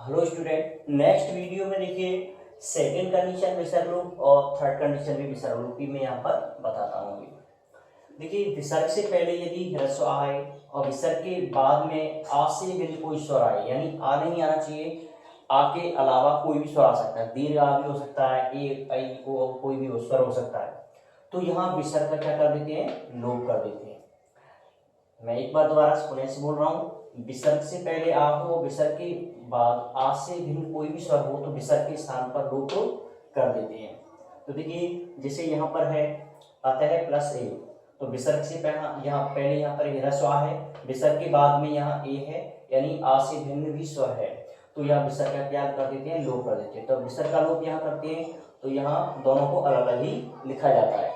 Hello student, next video में देखिए second condition विसर्ग रूप और थर्ड कंडीशन भी विसर्ग रूप की मैं यहाँ पर बताता हूँ। देखिए विसर्ग से पहले यदि ह्रस्व आ है और विसर्ग के बाद में आ से भिन्न कोई स्वर आए, यानी आ नहीं आना चाहिए, आ के अलावा कोई भी स्वर आ सकता है, दीर्घ आ भी हो सकता है, ए ऐ ओ कोई भी स्वर हो सकता है, तो यहाँ विसर्ग का क्या कर देते हैं, लोप कर देते हैं। मैं एक बार दोबारा पुनः से बोल रहा हूँ, विसर्ग से पहले आ हो, विसर्ग के बाद आ से भिन्न कोई भी स्वर हो तो विसर्ग के स्थान पर लोप कर देते हैं। तो देखिए जैसे यहाँ पर है आता है प्लस ए, तो विसर्ग से पहले यहाँ पर ह्रस्व आ है, विसर्ग के बाद में यहाँ ए है, यानी आ से भिन्न भी स्वर है, तो यहाँ विसर्ग का क्या कर देते हैं, लोप कर देते हैं। तो विसर्ग का लोप यहाँ करते हैं, तो यहाँ दोनों को अलग अलग ही लिखा जाता है।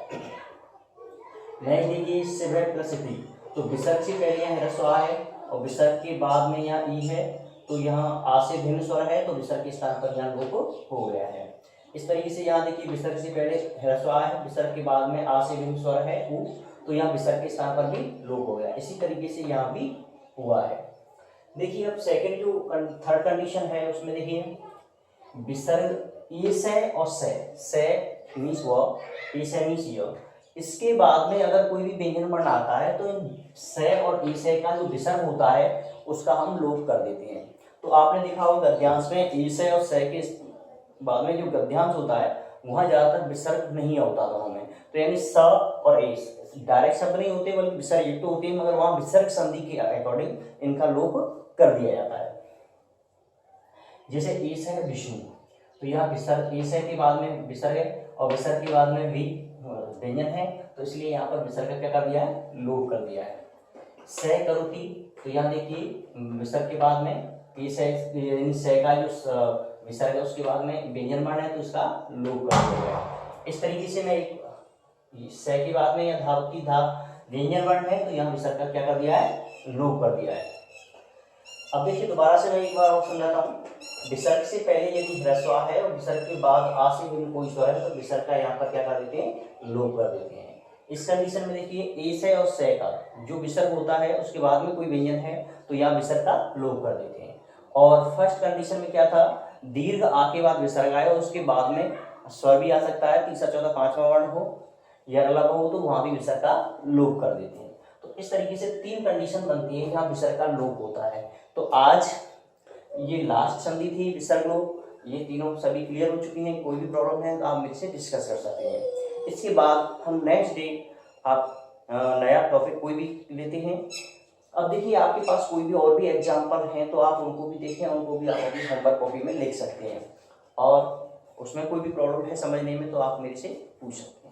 नेक्स्ट देखिए सेवन प्लस टी, तो विसर्ग से पहले यहाँ ह्रस्व आ है और विसर्ग के बाद में यहाँ ई है, तो यहाँ आ से भिन्न स्वर है, तो विसर्ग के स्थान पर यहाँ लोप हो गया है। इस तरीके से यहाँ देखिए विसर्ग से पहले ह्रस्व आ है, विसर्ग के बाद में आ से भिन्न स्वर है उ, तो यहाँ विसर्ग के स्थान पर भी लोप हो गया। इसी तरीके से यहाँ भी हुआ है। देखिए अब सेकेंड जो थर्ड कंडीशन है उसमें देखिए विसर्ग ए से और से मीन्स वो ए से मीन्स य, इसके बाद में अगर कोई भी व्यंजन वर्ण आता है तो से और ई से का जो विसर्ग होता है उसका हम लोप कर देते हैं। तो आपने देखा होगा गद्यांश में ई से और से के बाद में जो गद्यांश होता है वहाँ ज़्यादातर विसर्ग नहीं होता दोनों में, तो यानी स और ए डायरेक्ट शब्द नहीं होते बल्कि विसर्ग युक्त होते हैं, मगर वहाँ विसर्ग संधि के अकॉर्डिंग इनका लोप कर दिया जाता है। जैसे ए से विष्णु, तो यहाँ विसर्ग ए से के बाद में विसर्ग है और विसर्ग के बाद में भी व्यंजन है, तो इसलिए यहाँ पर विसर्ग का क्या कर दिया है, लोप कर दिया है। से करोति, तो यहाँ देखिए विसर्ग के बाद में ए से का जो विसर्ग है उसके बाद में व्यंजन वर्ण है तो उसका लोप कर दिया गया। इस तरीके से मैं एक से के बाद में या धावती धा व्यंजन वर्ण है तो यहाँ विसर्ग का क्या कर दिया है, लोप कर दिया है। अब देखिए दोबारा से मैं एक बार और समझाता हूँ। विसर्ग से पहले यदि ह्रस्व है और विसर्ग के बाद आ से भिन्न कोई स्वर है तो विसर्ग का यहाँ पर क्या कर देते हैं, लोप कर देते हैं। इस कंडीशन में देखिए ए से और से का जो विसर्ग होता है उसके बाद में कोई व्यंजन है तो यहाँ विसर्ग का लोप कर देते हैं। और फर्स्ट कंडीशन में क्या था, दीर्घ आ के बाद विसर्ग आए और उसके बाद में स्वर भी आ सकता है, तीसरा चौथा पांचवा वर्ण हो या अलग हो तो वहां भी विसर्ग का लोप कर देते हैं। तो इस तरीके से तीन कंडीशन बनती है जहाँ विसर्ग का लोप होता है। तो आज ये लास्ट संधि थी विसर्ग लोप, ये तीनों सभी क्लियर हो चुकी हैं। कोई भी प्रॉब्लम है तो आप मेरे से डिस्कस कर सकते हैं। इसके बाद हम नेक्स्ट डे आप नया टॉपिक कोई भी लेते हैं। अब देखिए आपके पास कोई भी और भी एग्जाम्पल हैं तो आप उनको भी देखें, उनको भी आप अपनी होमवर्क कॉपी में लिख सकते हैं और उसमें कोई भी प्रॉब्लम है समझने में तो आप मेरे से पूछ सकते हैं।